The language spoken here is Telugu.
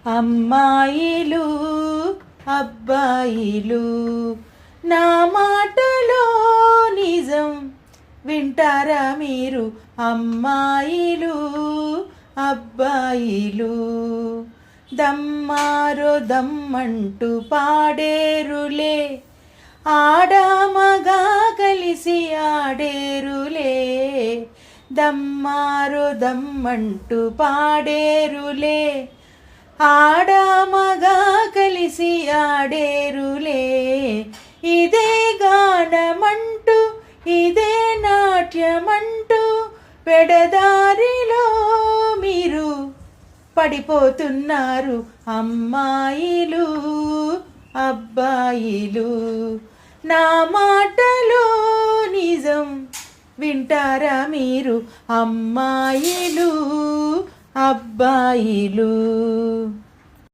అమ్మాయిలు అబ్బాయిలు నా మాటలో నిజం వింటారా మీరు? అమ్మాయిలు అబ్బాయిలు దమ్మారో దమ్మంటూ పాడేరులే, ఆడామగా కలిసి ఆడేరులే. దమ్మారో దమ్మంటూ పాడేరులే, ఆడామగా కలిసి ఆడేరులే. ఇదే గానమంటూ ఇదే నాట్యమంటూ పెడదారిలో మీరు పడిపోతున్నారు. అమ్మాయిలు అబ్బాయిలు నా మాటలో నిజం వింటారా మీరు? అమ్మాయిలు అబ్బాయిలు.